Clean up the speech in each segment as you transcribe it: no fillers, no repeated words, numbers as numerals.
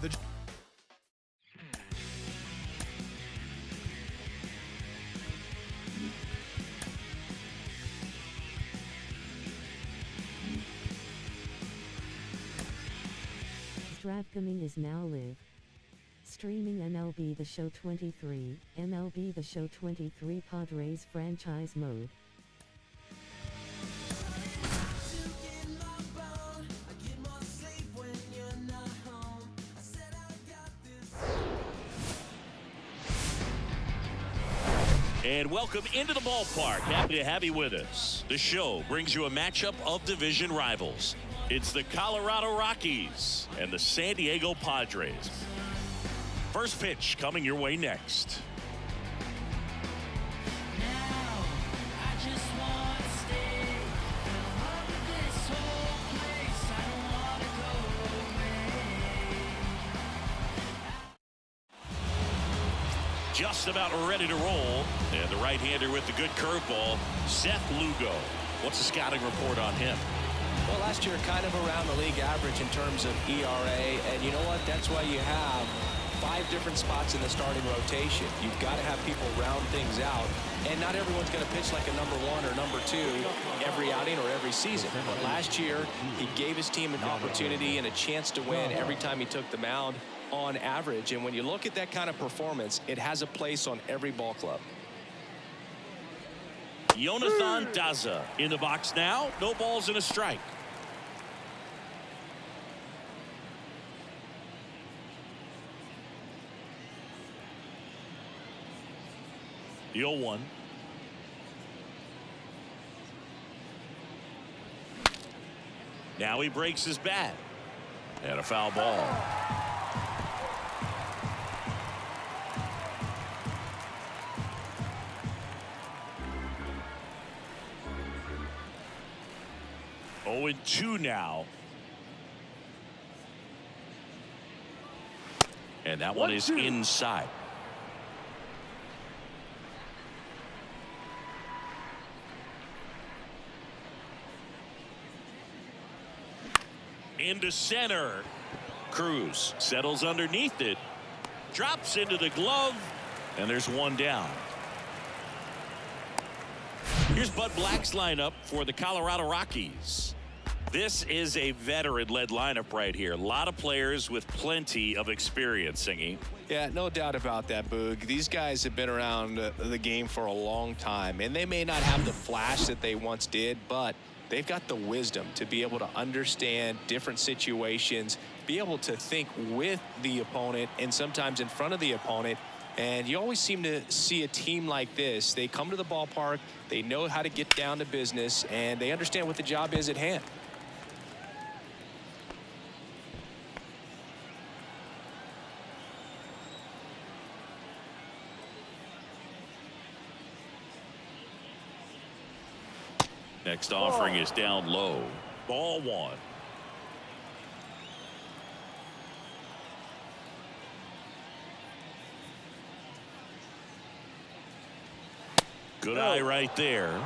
The Coming is now live. Streaming MLB The Show 23, MLB The Show 23 Padres franchise mode. And welcome into the ballpark. Happy to have you with us. The show brings you a matchup of division rivals. It's the Colorado Rockies and the San Diego Padres. First pitch coming your way next. Just about ready to roll. And the right-hander with the good curveball, Seth Lugo. What's the scouting report on him? Well, last year kind of around the league average in terms of ERA, and you know what? That's why you have 5 different spots in the starting rotation. You've got to have people round things out, and not everyone's going to pitch like a number 1 or number 2 every outing or every season. But last year, he gave his team an opportunity and a chance to win every time he took the mound on average. And when you look at that kind of performance, it has a place on every ball club. Jonathan Daza in the box now. No balls and a strike. The 0-1. Now he breaks his bat. And a foul ball. Oh, 0-2 now. And that one is inside. Into center. Cruz settles underneath it. Drops into the glove. And there's one down. Here's Bud Black's lineup for the Colorado Rockies. This is a veteran-led lineup right here. A lot of players with plenty of experience, Singy. Yeah, no doubt about that, Boog. These guys have been around the game for a long time, and they may not have the flash that they once did, but they've got the wisdom to be able to understand different situations, be able to think with the opponent and sometimes in front of the opponent. And you always seem to see a team like this. They come to the ballpark, they know how to get down to business, and they understand what the job is at hand. Next offering is down low. Ball 1. Good eye right there.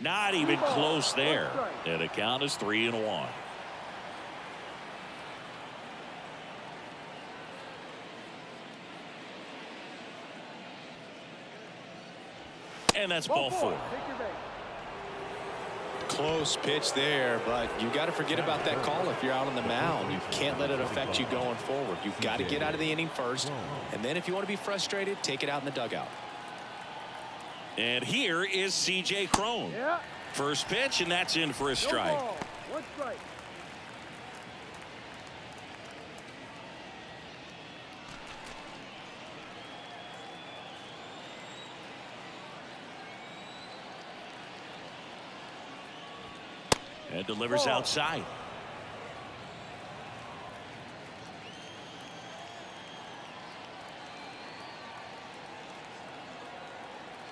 Not even close there. And the count is 3-1. And that's ball 4. Close pitch there, but you got to forget about that call if you're out on the mound. You can't let it affect you going forward. You've got to get out of the inning first, and then if you want to be frustrated, take it out in the dugout. And here is C.J. Cron. First pitch, and that's in for a strike. One strike. And delivers outside.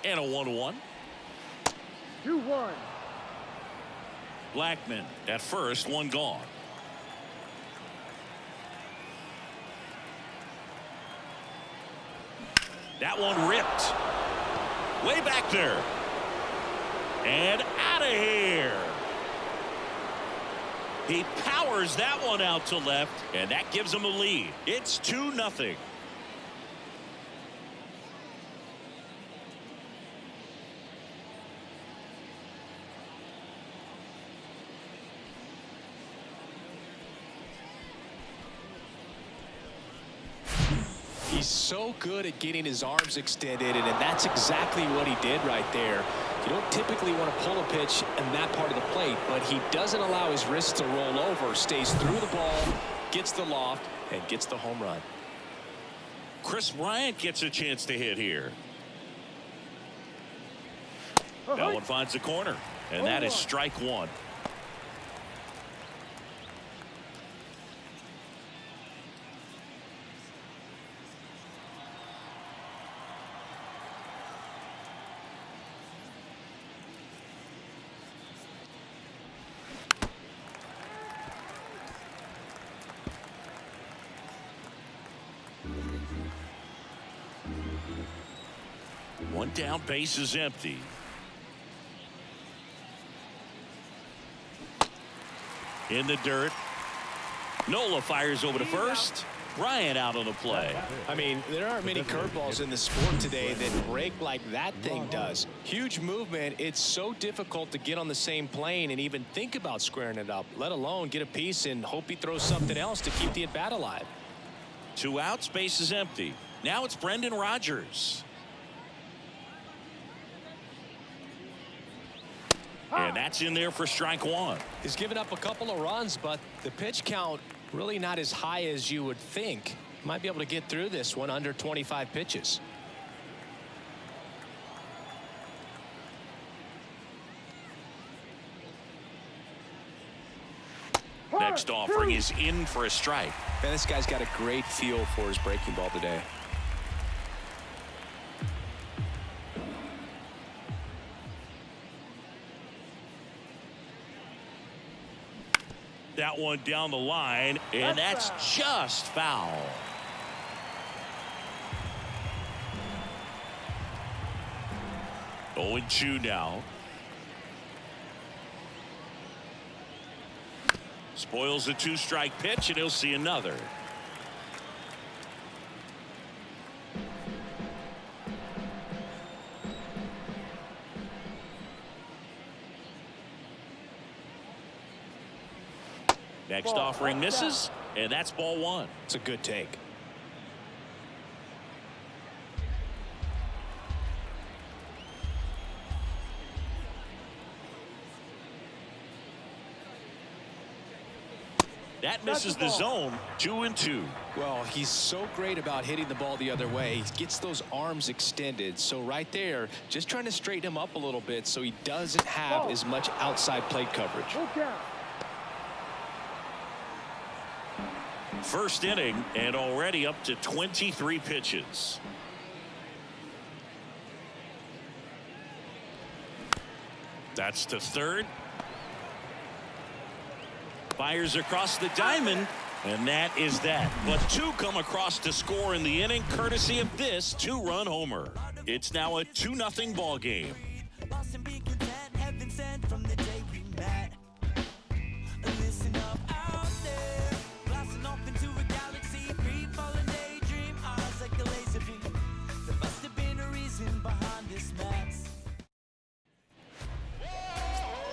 And a 1-1. 2-1. Blackman at first, one gone. That one ripped. Way back there. And out of here. He powers that one out to left, and that gives him a lead. It's 2-0. He's so good at getting his arms extended, and that's exactly what he did right there. You don't typically want to pull a pitch in that part of the plate, but he doesn't allow his wrists to roll over, stays through the ball, gets the loft, and gets the home run. Chris Bryant gets a chance to hit here. That one finds the corner, and that is strike one. One down, base is empty. In the dirt. Nola fires over to first. Bryant out on the play. I mean, there aren't many curveballs in the sport today that break like that thing does. Huge movement. It's so difficult to get on the same plane and even think about squaring it up, let alone get a piece and hope he throws something else to keep the at-bat alive. 2 outs, base is empty. Now it's Brendan Rodgers. And that's in there for strike one. He's given up a couple of runs, but the pitch count really not as high as you would think. Might be able to get through this one under 25 pitches. Next offering is in for a strike. Man, this guy's got a great feel for his breaking ball today. That one down the line, and that's just foul. Oh, and 2 now. Spoils the 2-strike pitch, and he'll see another. Next offering misses, and that's ball one. It's a good take. That misses the zone. 2-2. Well, he's so great about hitting the ball the other way. He gets those arms extended. So right there, just trying to straighten him up a little bit so he doesn't have as much outside plate coverage. First inning, and already up to 23 pitches. That's to third. Fires across the diamond, and that is that. But 2 come across to score in the inning, courtesy of this 2-run homer. It's now a 2-0 ball game.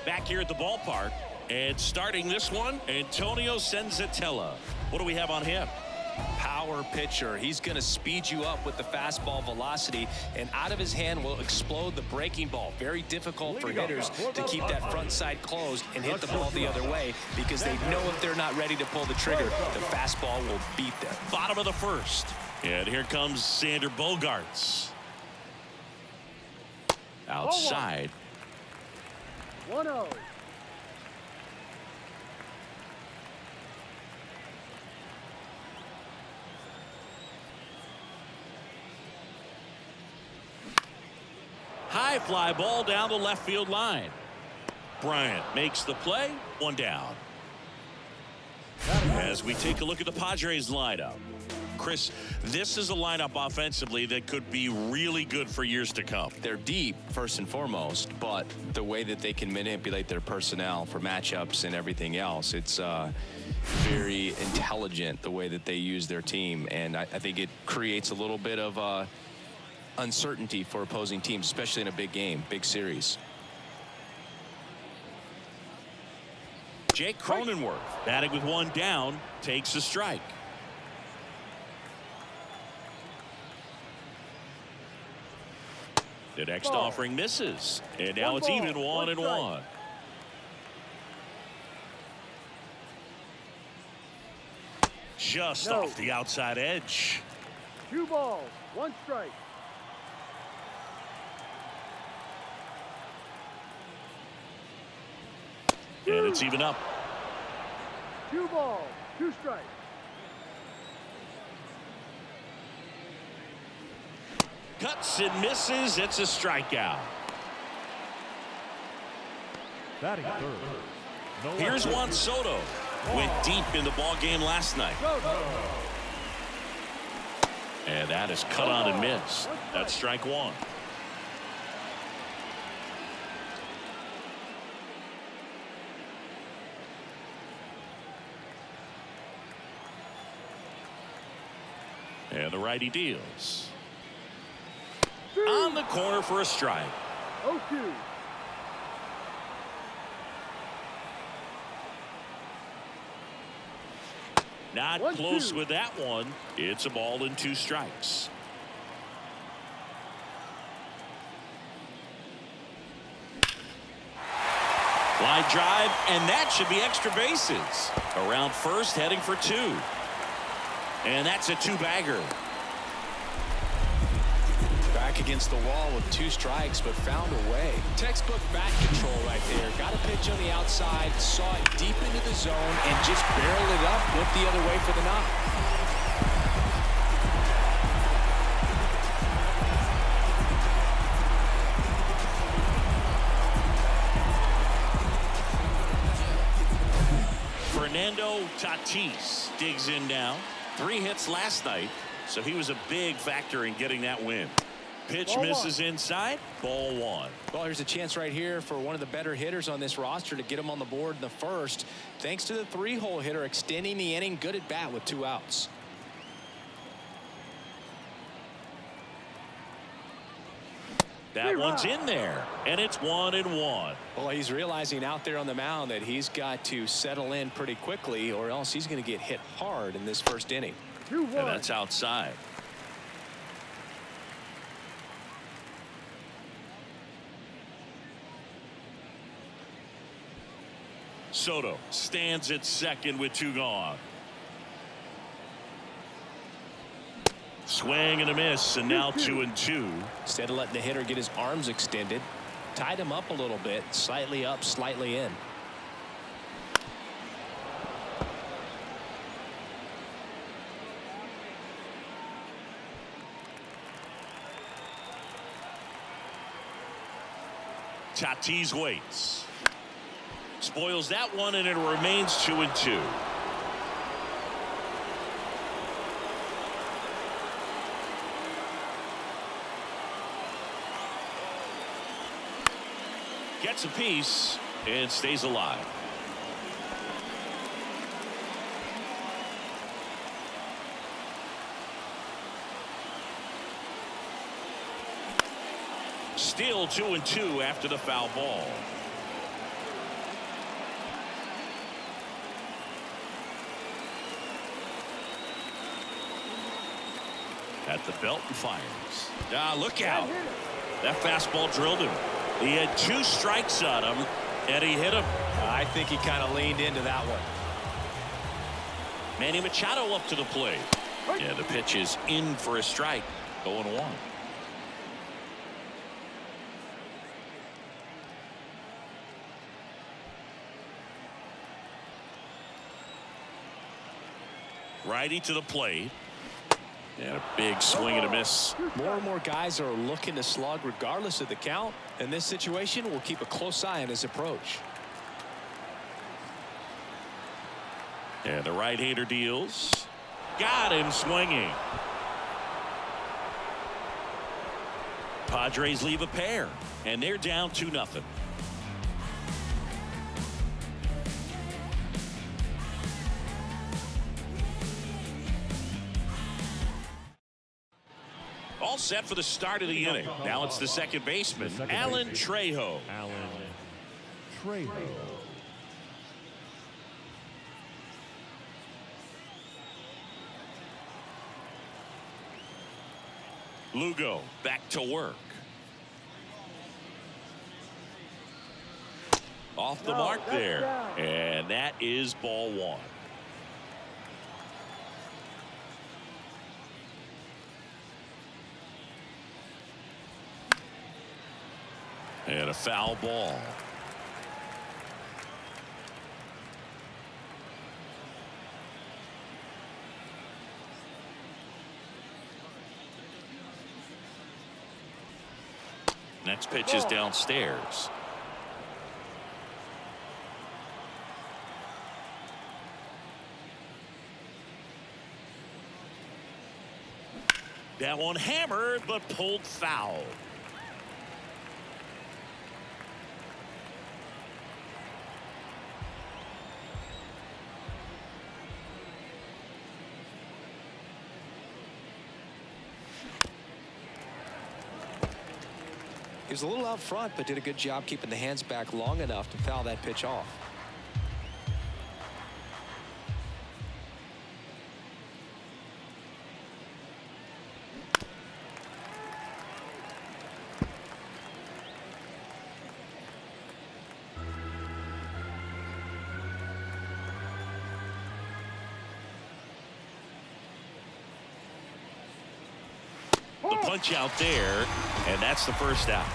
Back here at the ballpark, and starting this one, Antonio Senzatella. What do we have on him? Power pitcher. He's going to speed you up with the fastball velocity, and out of his hand will explode the breaking ball. Very difficult for hitters to keep that front side closed and hit the ball the other way, because they know if they're not ready to pull the trigger, the fastball will beat them. Bottom of the first, and here comes Sander Bogarts. Outside. 1-0. High fly ball down the left field line. Bryant makes the play. 1 down. As we take a look at the Padres lineup. Chris, this is a lineup offensively that could be really good for years to come. They're deep, first and foremost, but the way that they can manipulate their personnel for matchups and everything else, it's very intelligent the way that they use their team. And I think it creates a little bit of uncertainty for opposing teams, especially in a big game, big series. Jake Cronenworth, batting with one down, takes a strike. The next offering misses, and now it's even 1-1. Just off the outside edge. 2 balls, 1 strike. And it's even up. 2 balls, 2 strikes. Cuts and misses. It's a strikeout. Batting third. Here's Juan Soto. Went deep in the ball game last night. And that is cut on and missed. That's strike 1. And the righty deals. On the corner for a strike. 0-2. Not close with that one. It's a ball and 2 strikes. Line drive, and that should be extra bases. Around first, heading for 2. And that's a 2-bagger. Back against the wall with 2 strikes, but found a way. Textbook bat control right there. Got a pitch on the outside, saw it deep into the zone, and just barreled it up, went the other way for the knock. Fernando Tatis digs in now. 3 hits last night, so he was a big factor in getting that win. Pitch misses inside, ball 1. Well, here's a chance right here for one of the better hitters on this roster to get him on the board in the first, thanks to the 3-hole hitter extending the inning. Good at bat with 2 outs. That one's in there, and it's 1-1. Well, he's realizing out there on the mound that he's got to settle in pretty quickly, or else he's going to get hit hard in this first inning. 2-1. And that's outside. Soto stands at second with 2 gone. Swing and a miss, and now 2-2. Instead of letting the hitter get his arms extended, tied him up a little bit, slightly up, slightly in. Tatis waits. Spoils that one, and it remains 2-2. Gets a piece and stays alive. Still 2-2 after the foul ball. At the belt and fires. Look out. That fastball drilled him. He had 2 strikes on him, and he hit him. I think he kind of leaned into that one. Manny Machado up to the plate. Yeah, the pitch is in for a strike. 0-1. Righty to the plate. And a big swing and a miss. More and more guys are looking to slug regardless of the count. In this situation, we'll keep a close eye on his approach. And the right-hander deals. got him swinging. Padres leave a pair, and they're down 2-0. All set for the start of the inning. Now it's the second baseman, Alan Trejo. Lugo back to work. Off the mark there. And that is ball one. And a foul ball. Next pitch is downstairs. That one hammered but pulled foul. He was a little out front, but did a good job keeping the hands back long enough to foul that pitch off. The punch out there, and that's the first out.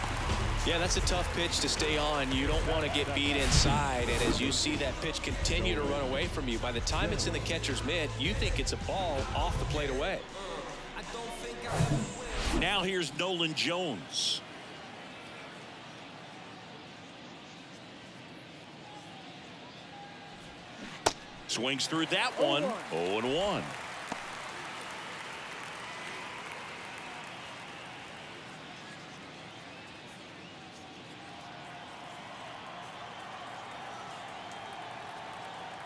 Yeah, that's a tough pitch to stay on. You don't want to get beat inside, and as you see that pitch continue to run away from you, by the time it's in the catcher's mitt, you think it's a ball off the plate away. Now here's Nolan Jones. Swings through that one. 0-1.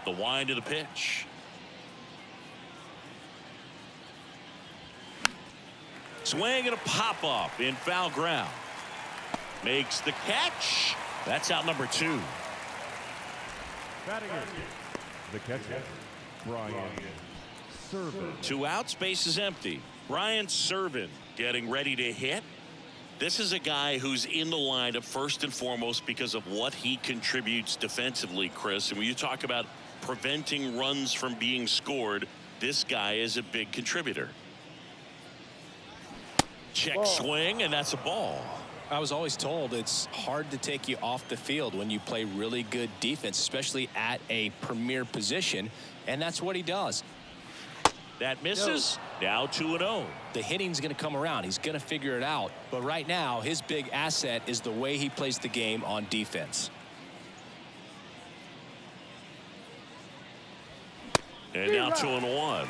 The wind of the pitch. Swing and a pop up in foul ground. Makes the catch. That's out number 2. Batting it, the catcher, Brian Servin. 2 outs, base is empty. Brian Servin getting ready to hit. This is a guy who's in the lineup first and foremost because of what he contributes defensively, Chris. And when you talk about preventing runs from being scored, this guy is a big contributor. Check swing, and that's a ball. I was always told it's hard to take you off the field when you play really good defense, especially at a premier position, and that's what he does. That misses. Now 2-0. The hitting's going to come around. He's going to figure it out. But right now, his big asset is the way he plays the game on defense. And now 2-1.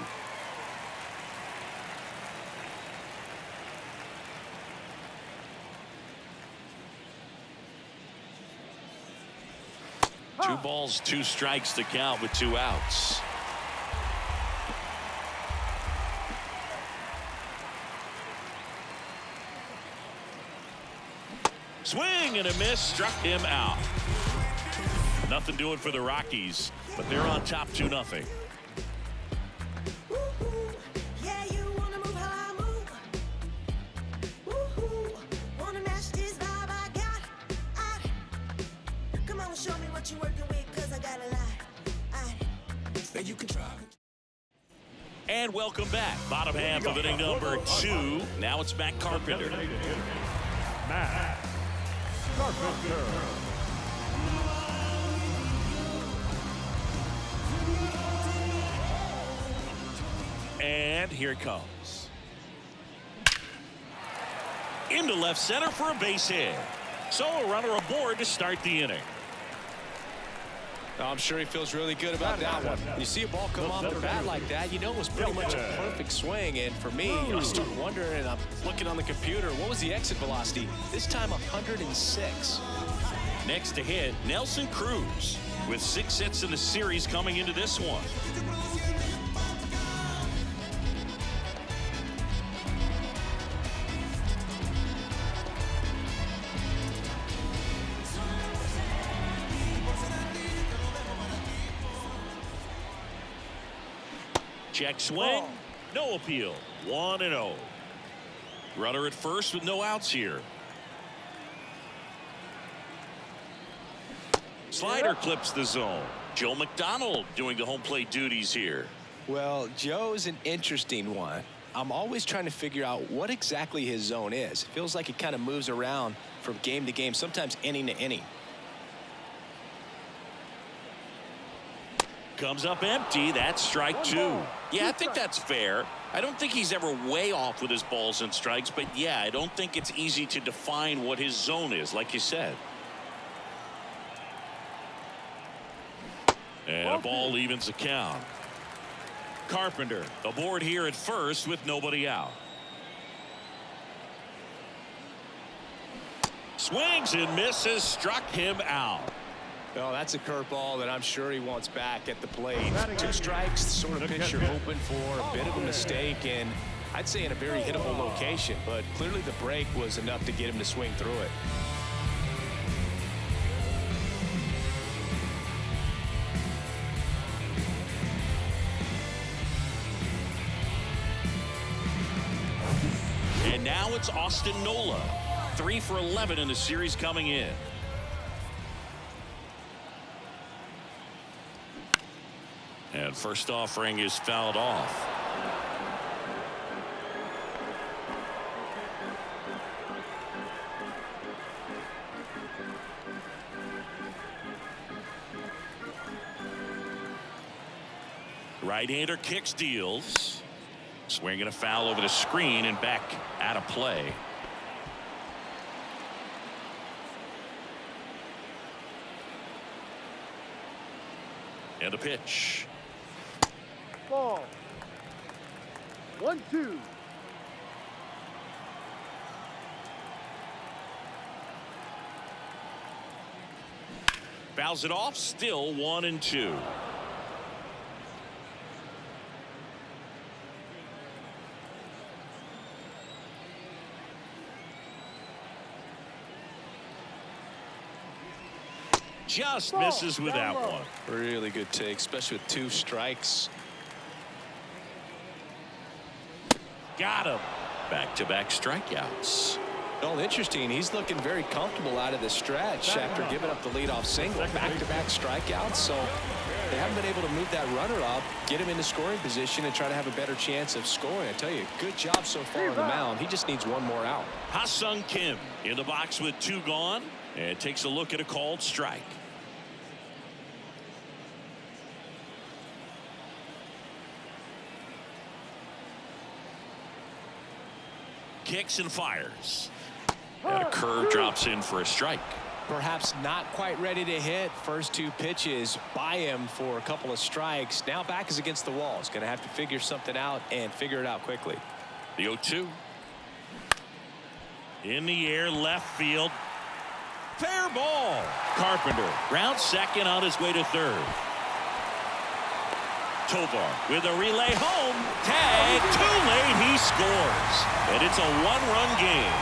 Two balls, 2 strikes to count with 2 outs. Swing and a miss, struck him out. Nothing doing for the Rockies, but they're on top 2-0. And welcome back. Bottom half of inning number 2. Now it's Matt Carpenter. Matt Carpenter. And here it comes. Into left center for a base hit. So a runner aboard to start the inning. I'm sure he feels really good about that one. You see a ball come off the bat like that, you know it was pretty much a perfect swing. And for me, I start wondering, and I'm looking on the computer, what was the exit velocity? This time 106. Next to hit, Nelson Cruz with 6 hits in the series coming into this one. Check swing, no appeal, 1-0. Runner at first with no outs here. Slider clips the zone. Joe McDonald doing the home plate duties here. Well, Joe's an interesting one. I'm always trying to figure out what exactly his zone is. It feels like it kind of moves around from game to game, sometimes inning to inning. Comes up empty. That's strike 2. Yeah, I think that's fair. I don't think he's ever way off with his balls and strikes, but yeah, I don't think it's easy to define what his zone is, like you said. And a ball evens the count. Carpenter aboard here at first with nobody out. Swings and misses, struck him out. Well, that's a curveball that I'm sure he wants back at the plate. 2 strikes, the sort of pitch you're hoping for, a bit of a mistake, and I'd say in a very hittable location, but clearly the break was enough to get him to swing through it. And now it's Austin Nola, 3 for 11 in the series coming in. And first offering is fouled off. Right-hander kicks, deals. Swinging a foul over the screen and back out of play. And a pitch. Ball. 1-2. Fouls it off, still 1-2. Just misses with that one. Really good take, especially with 2 strikes. Got him. Back-to-back strikeouts. Well, interesting. He's looking very comfortable out of the stretch after giving up the leadoff single. Back-to-back strikeouts, so they haven't been able to move that runner up, get him into scoring position, and try to have a better chance of scoring. I tell you, good job so far on the mound. He just needs 1 more out. Ha-Sung Kim in the box with 2 gone, and takes a look at a called strike. Kicks and fires. And a curve drops in for a strike. Perhaps not quite ready to hit. First 2 pitches by him for a couple of strikes. Now back is against the wall. He's going to have to figure something out and figure it out quickly. The 0-2. In the air, left field. Fair ball. Carpenter round second on his way to third. Tovar with a relay home. Tag, too late, he scores. And it's a 1-run game.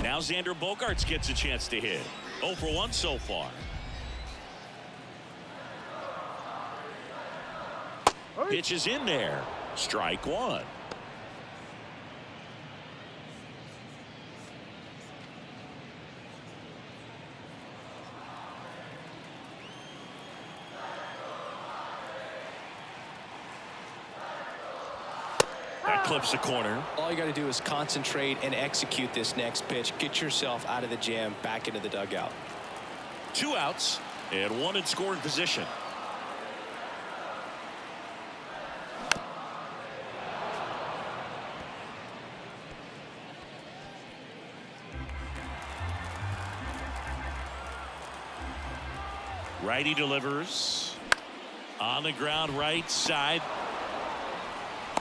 Now Xander Bogaerts gets a chance to hit. 0 for 1 so far. Pitch is in there. Strike 1. That clips the corner. All you got to do is concentrate and execute this next pitch. Get yourself out of the jam, back into the dugout. 2 outs and 1 in scoring position. Righty delivers on the ground, right side.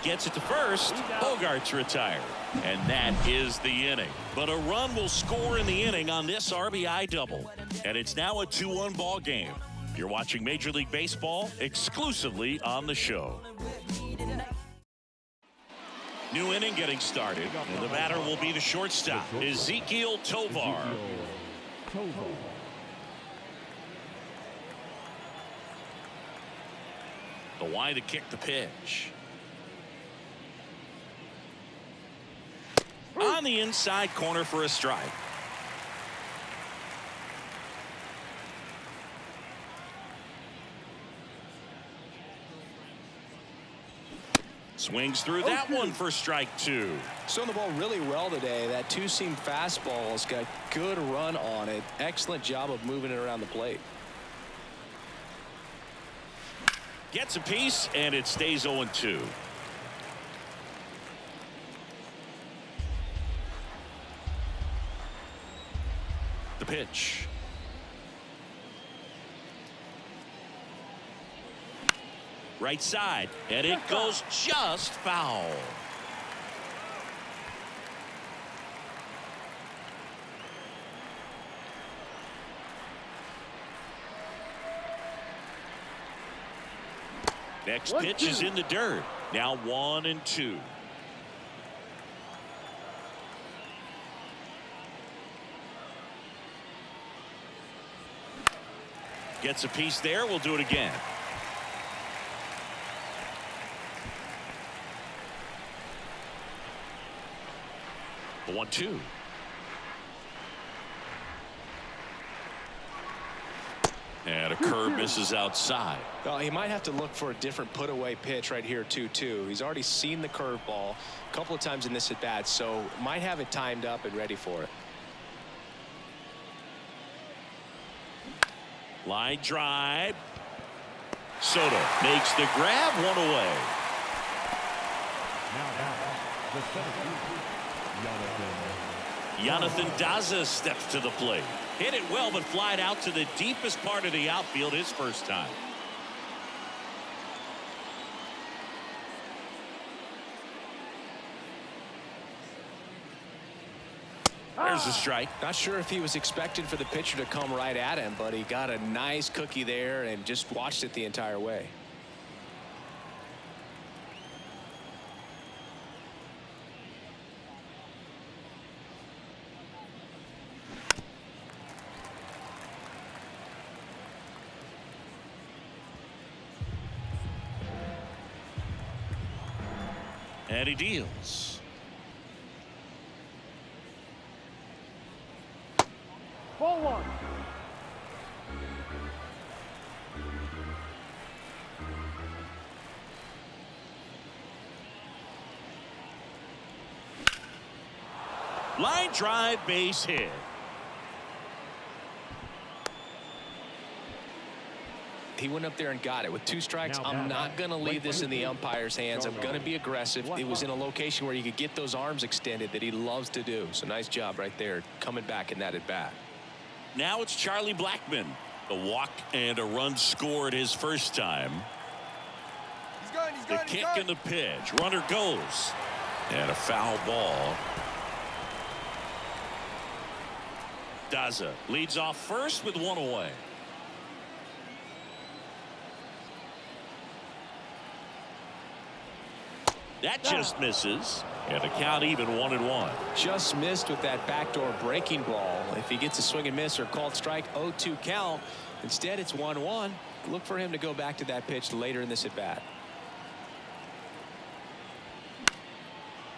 Gets it to first. Bogart's retired. And that is the inning. But a run will score in the inning on this RBI double. And it's now a 2-1 ball game. You're watching Major League Baseball exclusively on the show. New inning getting started. And the batter will be the shortstop, Ezequiel Tovar. The wide to kick the pitch. On the inside corner for a strike. Swings through that one for strike 2. Throwing the ball really well today. That two-seam fastball has got good run on it. Excellent job of moving it around the plate. Gets a piece, and it stays 0-2. The pitch. Right side, and it goes just foul. Next pitch is in the dirt. Now 1-2. Gets a piece there. We'll do it again. The 1-2. And a curve misses outside. Well, he might have to look for a different put-away pitch right here, 2-2. He's already seen the curveball a couple of times in this at-bat, so might have it timed up and ready for it. Line drive. Soto makes the grab, 1 away. Jonathan Daza steps to the plate. Hit it well, but flied out to the deepest part of the outfield his first time. There's a strike. Not sure if he was expecting for the pitcher to come right at him, but he got a nice cookie there and just watched it the entire way. And he deals. Ball 1. Line drive, base hit. He went up there and got it with 2 strikes. I'm not going to leave this in the umpire's hands. I'm going to be aggressive. It was in a location where you could get those arms extended that he loves to do. So nice job right there coming back in that at bat. Now it's Charlie Blackmon. A walk and a run scored his first time. The kick and the pitch. Runner goes. And a foul ball. Daza leads off first with 1 away. That just misses. And the count even 1-1. Just missed with that backdoor breaking ball. If he gets a swing and miss or called strike, 0-2 count. Instead, it's 1-1. Look for him to go back to that pitch later in this at bat.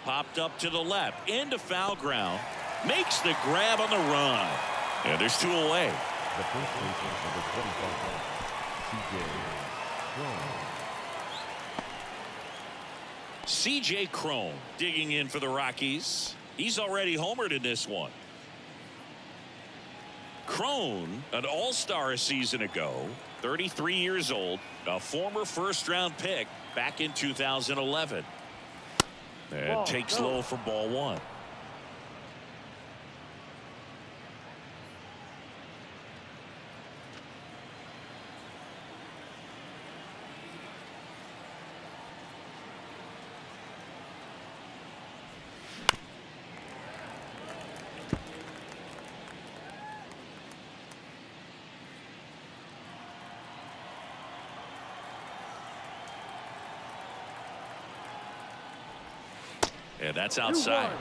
Popped up to the left into foul ground. Makes the grab on the run. And there's 2 away. The first baseman, number 25, C.J. Cron. C.J. Cron digging in for the Rockies. He's already homered in this one. Cron, an all-star a season ago, 33 years old, a former first-round pick back in 2011. And takes low for ball one. And that's outside.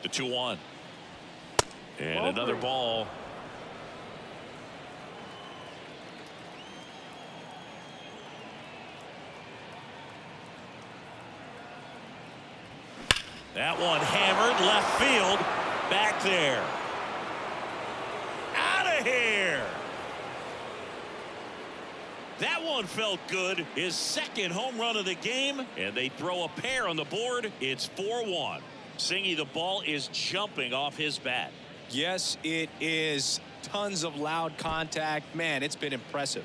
2-1. And another ball. That one hammered left field. Back there. Here. That one felt good. His second home run of the game, and they throw a pair on the board. It's 4-1. Singy, the ball is jumping off his bat. Yes, it is. Tons of loud contact. Man, it's been impressive.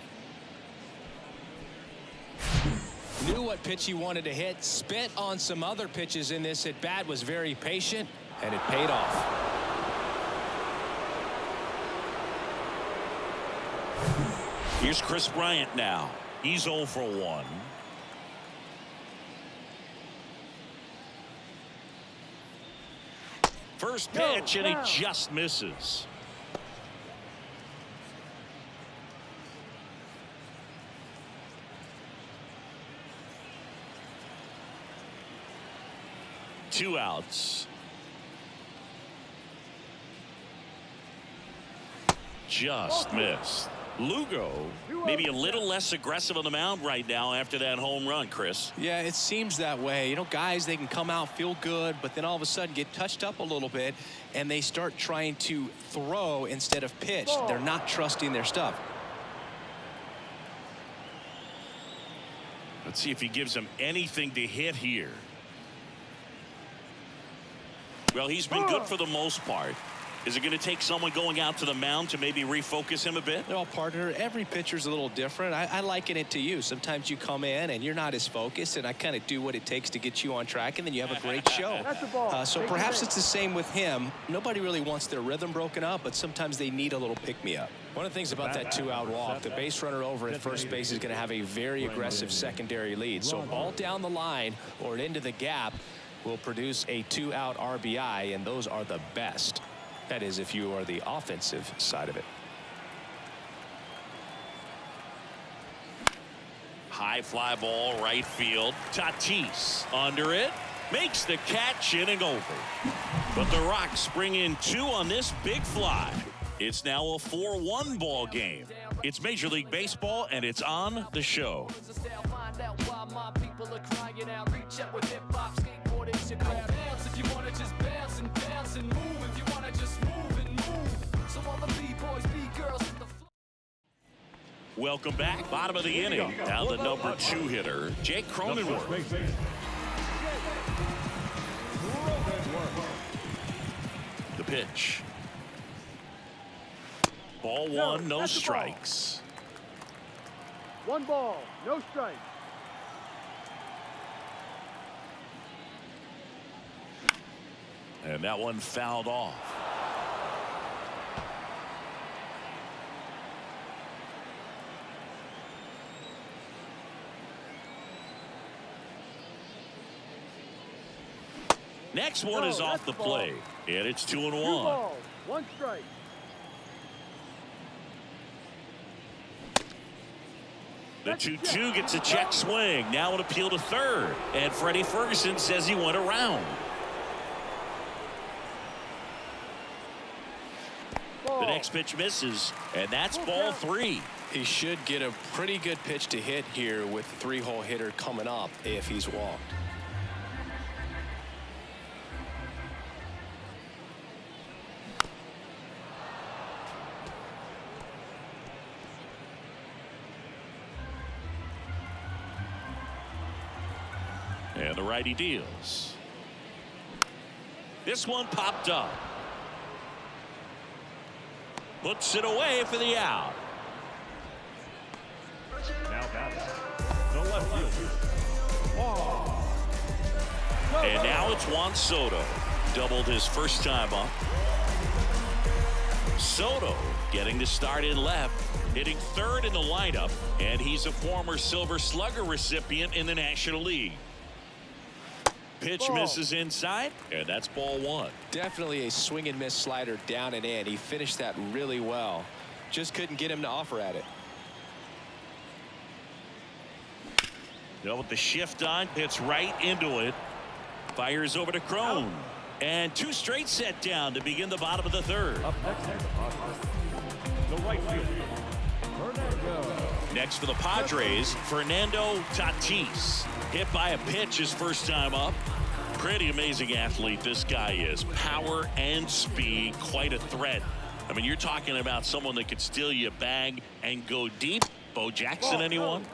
Knew what pitch he wanted to hit. Spit on some other pitches in this at bat. Was very patient, and it paid off. Here's Chris Bryant now. He's 0 for 1. First pitch, and he just misses. Two outs. Just missed. Lugo maybe a little less aggressive on the mound right now after that home run, Chris. Yeah, it seems that way. You know, guys, they can come out, feel good, but then all of a sudden get touched up a little bit, and they start trying to throw instead of pitch. They're not trusting their stuff. Let's see if he gives them anything to hit here. Well, he's been good for the most part. Is it going to take someone going out to the mound to maybe refocus him a bit? No, partner, every pitcher's a little different. I liken it to you. Sometimes you come in and you're not as focused, and I kind of do what it takes to get you on track, and then you have a great show. So perhaps it's the same with him. Nobody really wants their rhythm broken up, but sometimes they need a little pick-me-up. One of the things about that two-out walk, the base runner over at first base is going to have a very aggressive secondary lead. So ball down the line or into the gap will produce a two-out RBI, and those are the best. That is, if you are the offensive side of it. High fly ball, right field. Tatis under it. Makes the catch, inning over. But the Rocks bring in 2 on this big fly. It's now a 4-1 ball game. It's Major League Baseball, and it's on the show. Welcome back. Bottom of the inning. Now the number 2 hitter, Jake Cronenworth. The pitch. Ball 1, no strikes. 1 ball, no strikes. And that one fouled off. Next one is off the plate, and it's 2-1. 2 balls, 1 strike. The 2-2 gets a check swing. Now an appeal to third, and Freddie Ferguson says he went around. The next pitch misses, and that's ball 3. He should get a pretty good pitch to hit here with the 3-hole hitter coming up if he's walked. And the righty deals. This one popped up. Puts it away for the out. Now batting, the left fielder. And now it's Juan Soto. Doubled his first time up. Soto getting the start in left, hitting third in the lineup, and he's a former Silver Slugger recipient in the National League. Pitch misses inside, and that's ball one. Definitely a swing and miss slider down and in. He finished that really well. Just couldn't get him to offer at it. Now with the shift on, hits right into it. Fires over to Crone. And two straight set down to begin the bottom of the third. Up next, the right fielder, Fernando. Next for the Padres, Fernando Tatis. Hit by a pitch his first time up. Pretty amazing athlete this guy is. Power and speed, quite a threat. I mean, you're talking about someone that could steal you a bag and go deep. Bo Jackson, anyone?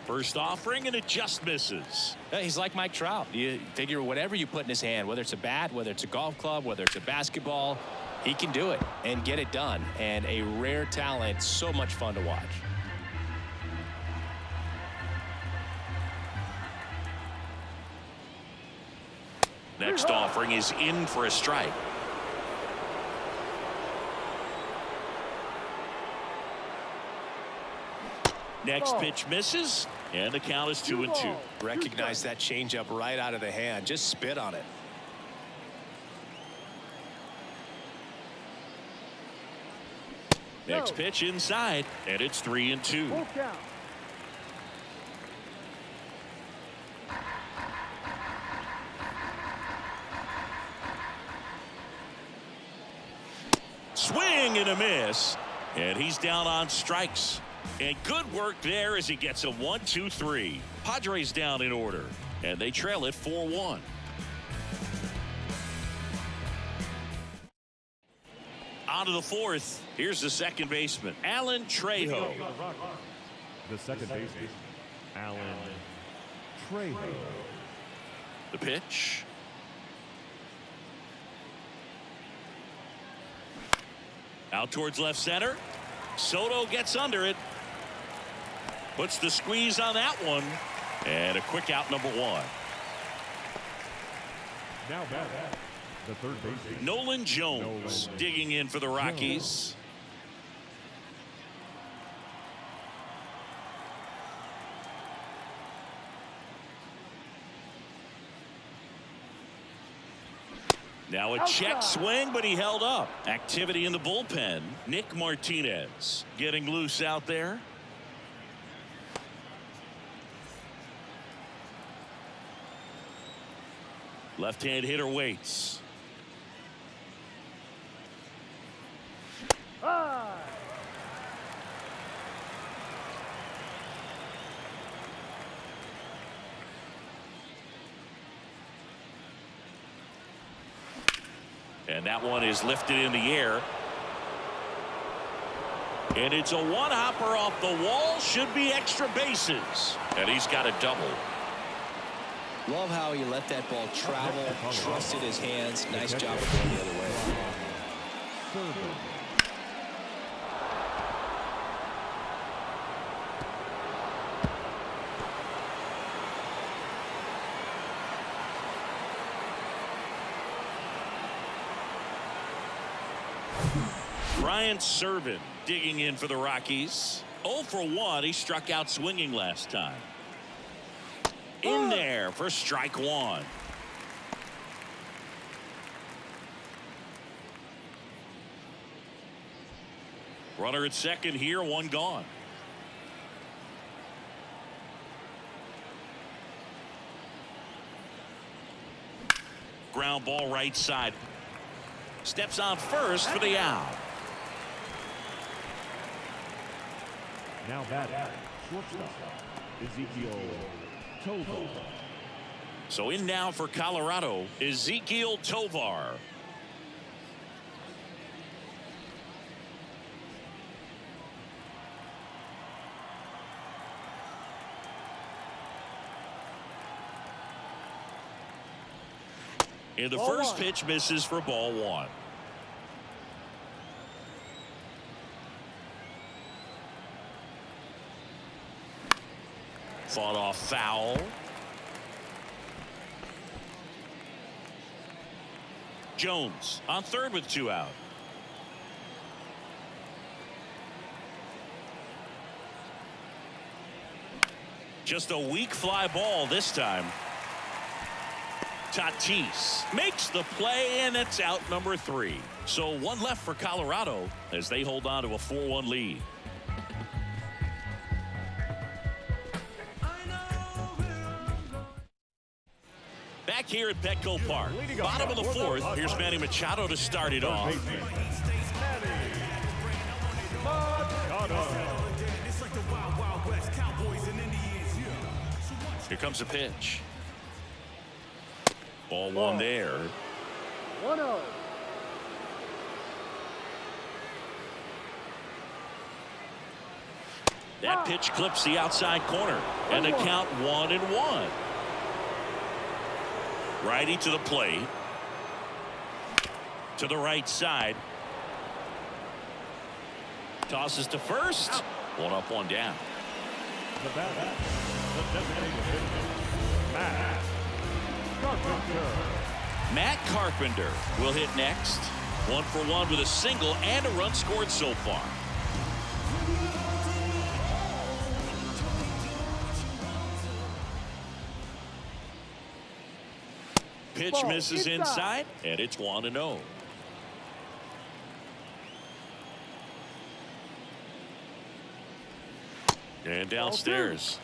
First offering, and it just misses. He's like Mike Trout. You figure whatever you put in his hand, whether it's a bat, whether it's a golf club, whether it's a basketball, he can do it and get it done. And a rare talent, so much fun to watch. Next offering is in for a strike. Next pitch misses, and the count is 2-2. Recognize that changeup right out of the hand. Just spit on it. Next pitch inside, and it's 3-2. Full count. Swing and a miss, and he's down on strikes. And good work there as he gets a 1-2-3. Padres down in order, and they trail it 4-1. On to the fourth. Here's the second baseman, Alan Trejo. The second baseman, Alan Trejo. The pitch. Out towards left center. Soto gets under it. Puts the squeeze on that one. And a quick out, number one. Now batting, the third baseman, Nolan Jones digging in for the Rockies. Now a check swing, but he held up. Activity in the bullpen. Nick Martinez getting loose out there. Left-hand hitter waits. High. And that one is lifted in the air. And it's a one-hopper off the wall. Should be extra bases. And he's got a double. Love how he let that ball travel, trusted his hands. Nice job of going the other way. Brian Serven digging in for the Rockies. 0 for 1. He struck out swinging last time. In there for strike one. Runner at second here, one gone. Ground ball right side. Steps on first for the out. Now batting, shortstop, Ezekiel Tovar. So in now for Colorado, Ezekiel Tovar. And the Ball first one. pitch misses for ball one. Fought off foul. Jones on third with 2 out. Just a weak fly ball this time. Tatis makes the play, and it's out number 3. So one left for Colorado as they hold on to a 4-1 lead. Back here at Petco Park, bottom of the 4th. Here's Manny Machado to start it off. Here comes a pitch. Ball one there. 1-0. That pitch clips the outside corner, and the count 1-1. Righty to the plate. To the right side. Tosses to first. 1 up, 1 down. The batter, the designated hitter, Matt Carpenter. Matt Carpenter will hit next. 1 for 1 with a single and a run scored so far. Pitch Ball misses inside. inside, and it's 1-0. And downstairs.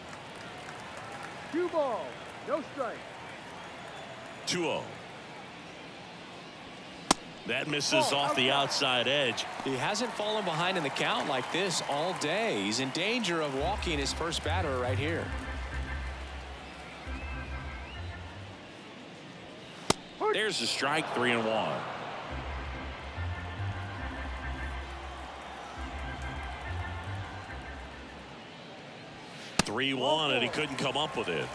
2 balls, no strike. 2-0. That misses off the outside edge. He hasn't fallen behind in the count like this all day. He's in danger of walking his first batter right here. There's a strike, 3-1. (3-1), and he couldn't come up with it.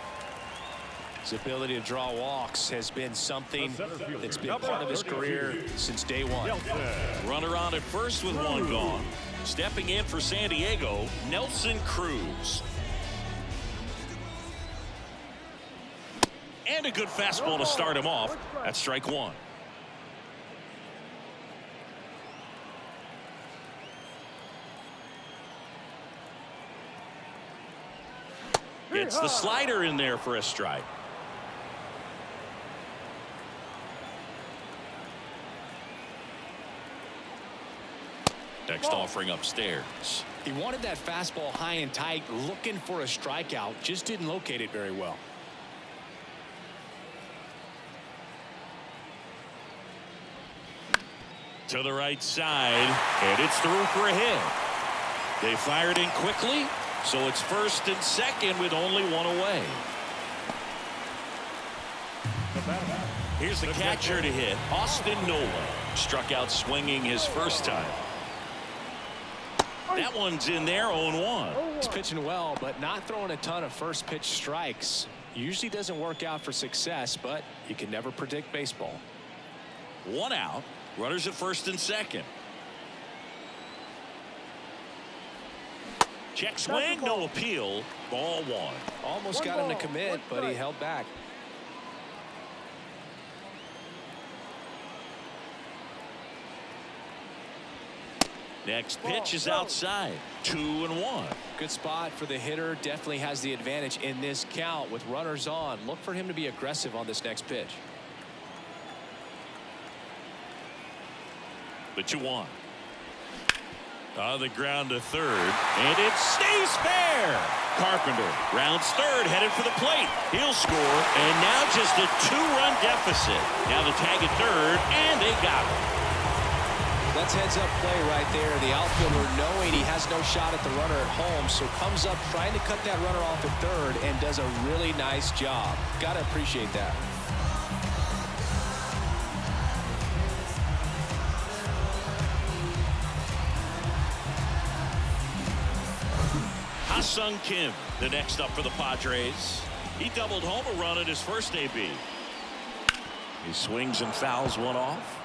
His ability to draw walks has been something that's been part of his career since day one. Runner on at first with 1 gone. Stepping in for San Diego, Nelson Cruz. And a good fastball to start him off. That's strike 1. It's the slider in there for a strike. Next offering upstairs. He wanted that fastball high and tight, looking for a strikeout, just didn't locate it very well. To the right side, and it's through for a hit. They fired in quickly, so it's first and second with only 1 away. Here's the catcher to hit, Austin Nola. Struck out swinging his first time. That one's in there, 0-1. He's pitching well, but not throwing a ton of first pitch strikes. Usually doesn't work out for success, but you can never predict baseball. 1 out. Runners at first and second. Check swing, no appeal. Ball 1. Almost got him to commit, but he held back. Next pitch is outside. 2-1. Good spot for the hitter. Definitely has the advantage in this count with runners on. Look for him to be aggressive on this next pitch. The 2-1. On the ground to third, and it stays fair. Carpenter rounds third, headed for the plate. He'll score, and now just a 2-run deficit. Now the tag at third, and they got him. That's heads-up play right there. The outfielder knowing he has no shot at the runner at home, so comes up trying to cut that runner off at third and does a really nice job. Got to appreciate that. Ha-Sung Kim, the next up for the Padres. He doubled home a run at his first AB. He swings and fouls one off.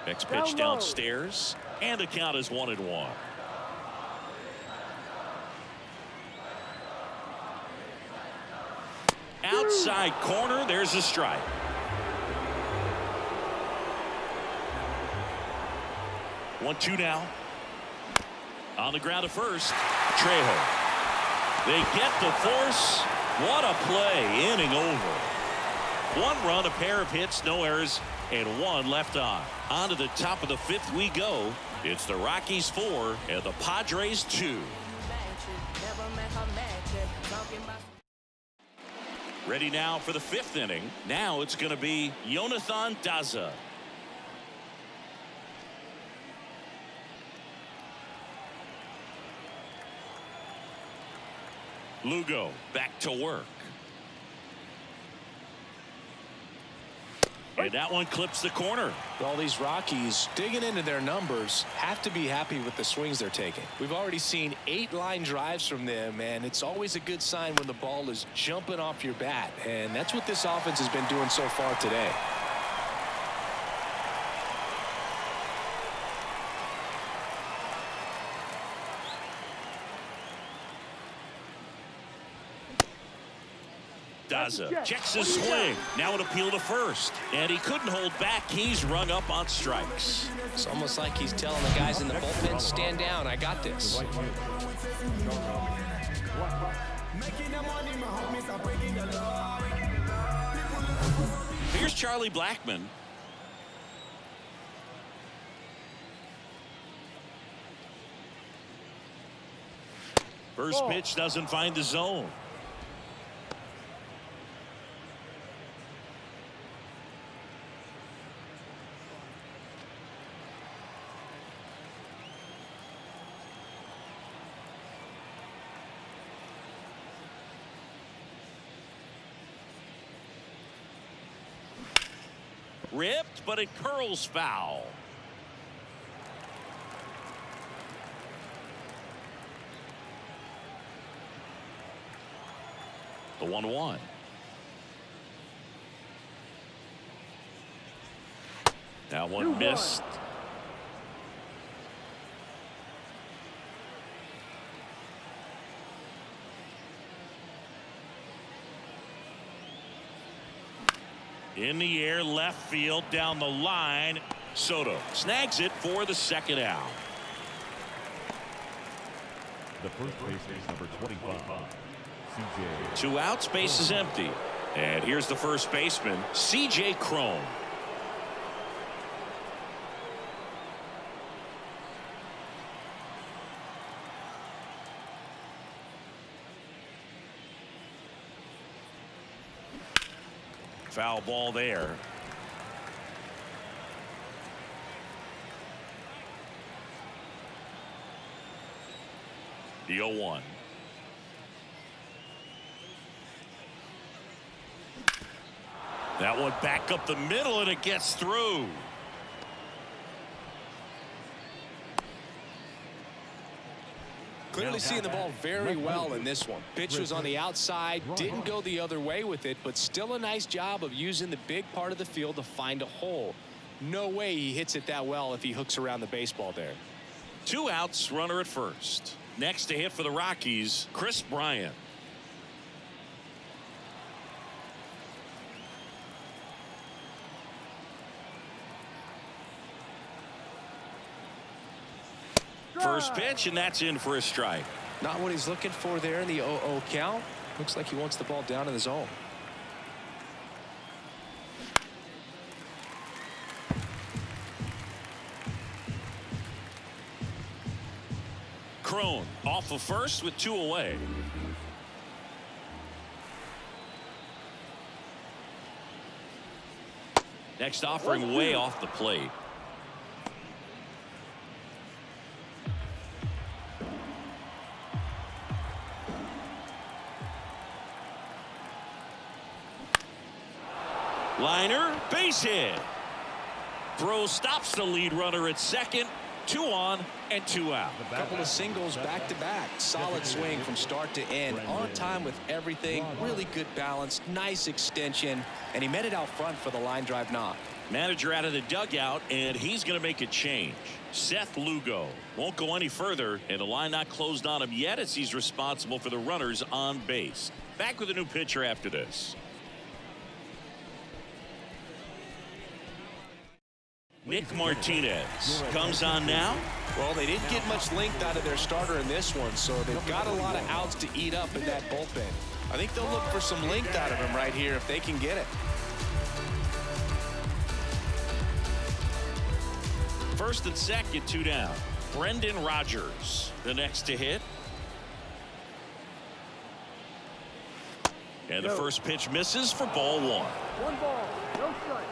Next pitch downstairs, and the count is 1-1. Outside corner, there's a strike. One-two now. On the ground at first, Trejo. They get the force. What a play, inning over. One run, a pair of hits, no errors, and one left on. On to the top of the fifth we go. It's the Rockies 4 and the Padres 2. Ready now for the fifth inning. Now it's going to be Jonathan Daza. Lugo back to work. And that one clips the corner. Well, these Rockies digging into their numbers have to be happy with the swings they're taking. We've already seen 8 line drives from them, and it's always a good sign when the ball is jumping off your bat. And that's what this offense has been doing so far today. Daza checks his swing. Now an appeal to first. And he couldn't hold back. He's rung up on strikes. It's almost like he's telling the guys in the bullpen, stand down, I got this. Here's Charlie Blackmon. First pitch doesn't find the zone. Ripped, but it curls foul. The 1-1. That one missed. In the air, left field, down the line. Soto snags it for the second out. The first baseman is number 25, CJ. 2 outs, base is empty. And here's the first baseman, CJ Cron. Foul ball there. The 0-1. That one back up the middle, and it gets through. Clearly seeing the ball very well in this one. Pitch was on the outside, didn't go the other way with it, but still a nice job of using the big part of the field to find a hole. No way he hits it that well if he hooks around the baseball there. 2 outs, runner at first. Next to hit for the Rockies, Chris Bryant. First pitch, and that's in for a strike. Not what he's looking for there in the 0-0 count. Looks like he wants the ball down in the zone. Cron off of first with 2 away. Next offering way off the plate. Liner, base hit. Throw stops the lead runner at second. 2 on and 2 out. A couple of singles back to back. Solid swing from start to end. On time with everything. Really good balance. Nice extension. And he met it out front for the line drive knock. Manager out of the dugout, and he's going to make a change. Seth Lugo won't go any further, and the line not closed on him yet as he's responsible for the runners on base. Back with a new pitcher after this. Nick Martinez comes on now. Well, they didn't get much length out of their starter in this one, so they've got a lot of outs to eat up in that bullpen. I think they'll look for some length out of him right here if they can get it. First and second, 2 down. Brendan Rodgers, the next to hit. And the first pitch misses for ball 1. 1 ball, no strike.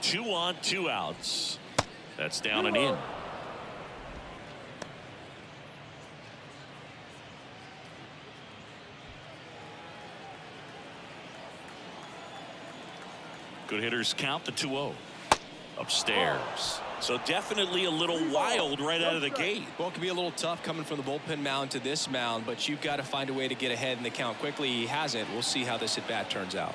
Two on, 2 outs. That's down and in. Good hitters count the 2-0. Upstairs. So definitely a little wild right out of the gate. Well, it can be a little tough coming from the bullpen mound to this mound, but you've got to find a way to get ahead in the count quickly. He hasn't. We'll see how this at bat turns out.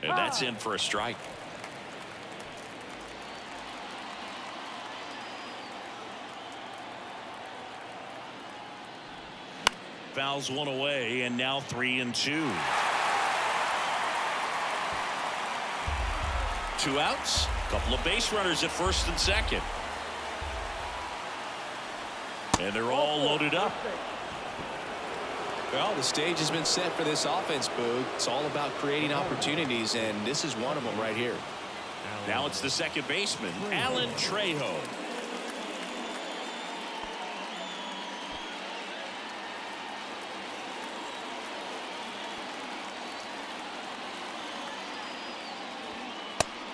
And that's in for a strike. Fouls one away, and now 3-2. 2 outs. Couple of base runners at first and second. And they're all loaded up. Well, the stage has been set for this offense, Boog. It's all about creating opportunities, and this is one of them right here. Now it's the second baseman, Alan Trejo.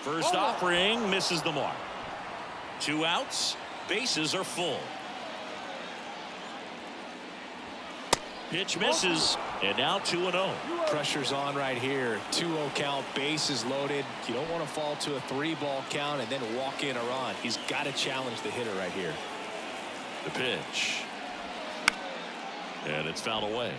First offering misses the mark. 2 outs. Bases are full. Pitch misses, and now 2-0. Pressure's on right here. 2-0 count, bases loaded. You don't want to fall to a 3-ball count and then walk in a run. He's got to challenge the hitter right here. The pitch. And it's fouled away.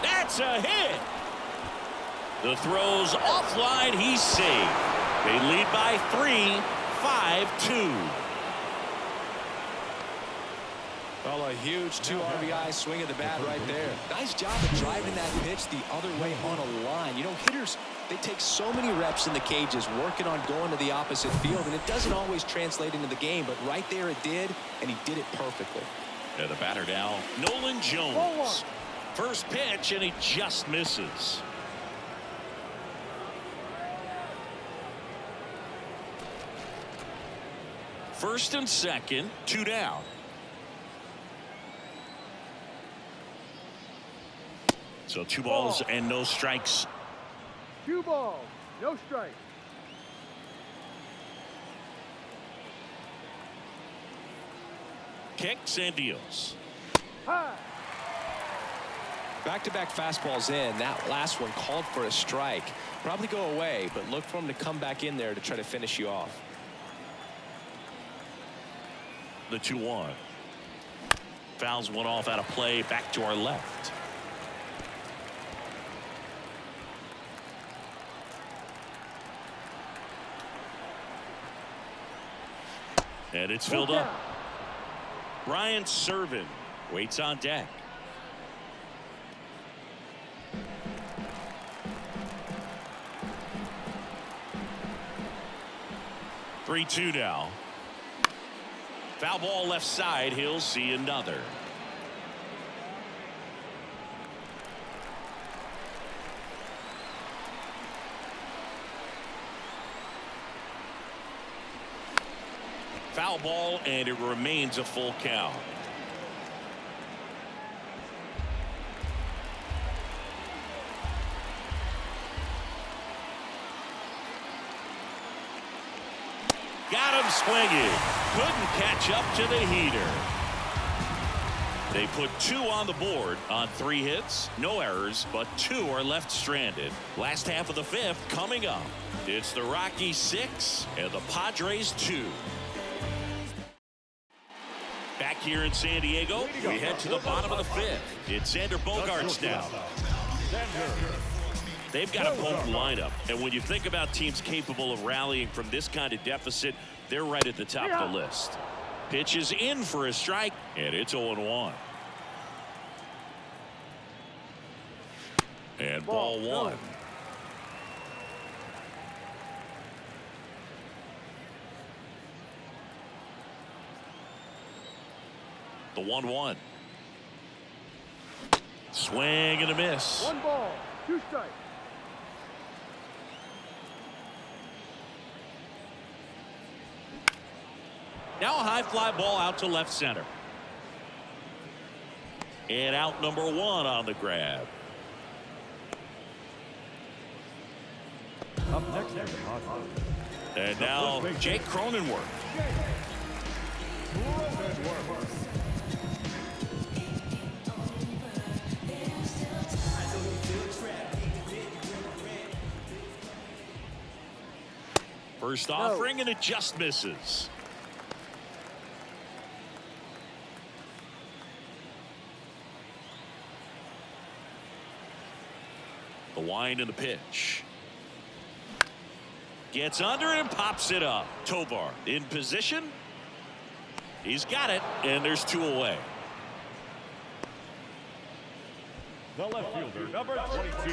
That's a hit. The throw's offline. He's saved. They lead by 3, 5-2. Well, a huge 2 RBI swing of the bat right there. Nice job of driving that pitch the other way on a line. You know, hitters, they take so many reps in the cages working on going to the opposite field, and it doesn't always translate into the game, but right there it did, and he did it perfectly. And the batter now, Nolan Jones. First pitch, and he just misses. First and second, 2 down. So 2 balls and no strikes. 2 balls, no strikes. Kicks and deals. High. Back-to-back fastballs in. That last one called for a strike. Probably go away, but look for him to come back in there to try to finish you off. The 2-1. Fouls one off out of play back to our left. And it's filled up. Ryan Serven waits on deck. Three-2 now. Foul ball left side. He'll see another. ball, and it remains a full count. Got him swinging. Couldn't catch up to the heater. They put 2 on the board on 3 hits. No errors, but 2 are left stranded. Last half of the 5th coming up. It's the Rockies 6 and the Padres 2. Back here in San Diego, we head to the bottom of the 5th. It's Xander Bogaerts now. They've got a potent lineup, and when you think about teams capable of rallying from this kind of deficit, they're right at the top of the list. Pitch is in for a strike, and it's 0-1. And ball 1. The 1-1. Swing and a miss. 1 ball, 2 strikes. Now a high fly ball out to left center. And out number 1 on the grab. Up next, And now Jake Cronenworth. First offering, and it just misses. The wind and the pitch. Gets under and pops it up. Tovar in position. He's got it, and there's 2 away. the left fielder, number 22.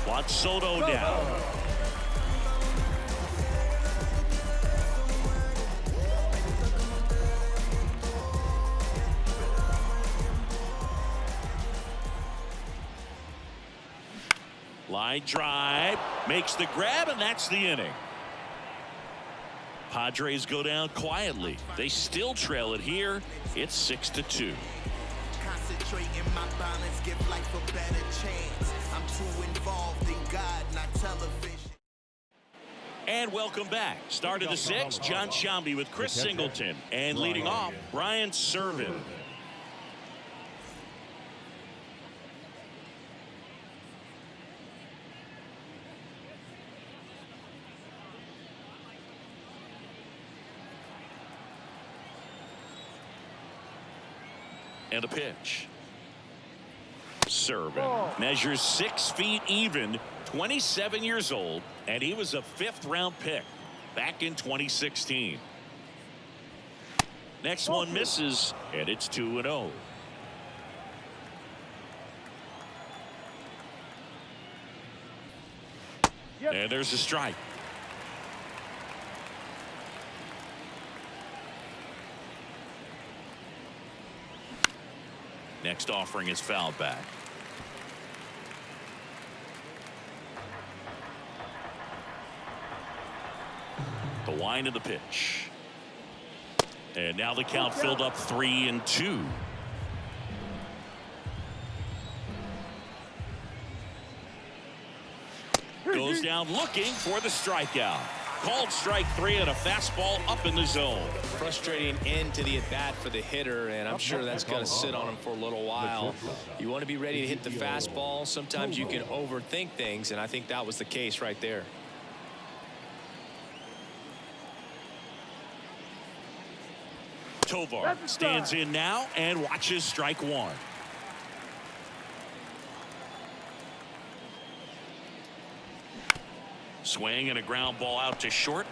Juan Soto down. Line drive, makes the grab, and that's the inning. Padres go down quietly. They still trail it here. It's 6-2. Concentrating my balance, give life a better chance. I'm too involved in God, not television. And welcome back. Start of the 6th, John Shambi with Chris Singleton. And leading off, Brian Servin. And a pitch. Servin measures 6 feet even, 27 years old, and he was a 5th-round pick back in 2016. Next one misses, and it's 2-0. And there's a strike. Next offering is fouled back. The wind of the pitch. And now the count filled up 3-2. Goes down looking for the strikeout. Called strike 3 and a fastball up in the zone. Frustrating end to the at-bat for the hitter, and I'm sure that's going to sit on him for a little while. You want to be ready to hit the fastball. Sometimes you can overthink things, and I think that was the case right there. Tovar stands in now and watches strike 1. Swing and a ground ball out to short.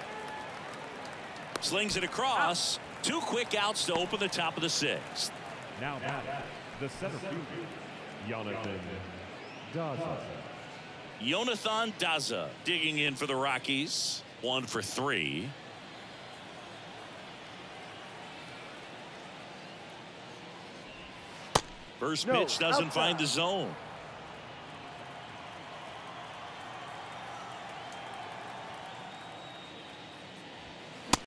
Slings it across. 2 quick outs to open the top of the 6th. Now back, the center fielder, Jonathan Daza. Jonathan Daza digging in for the Rockies. 1 for 3. First pitch doesn't find the zone.